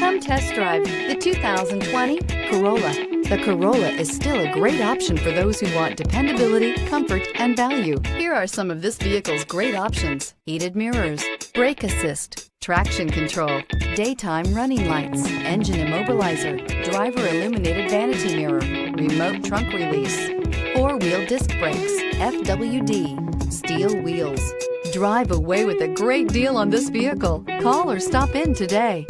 Come test drive the 2020 Corolla. The Corolla is still a great option for those who want dependability, comfort, and value. Here are some of this vehicle's great options: heated mirrors, brake assist, traction control, daytime running lights, engine immobilizer, driver illuminated vanity mirror, remote trunk release, four-wheel disc brakes, FWD, steel wheels. Drive away with a great deal on this vehicle. Call or stop in today.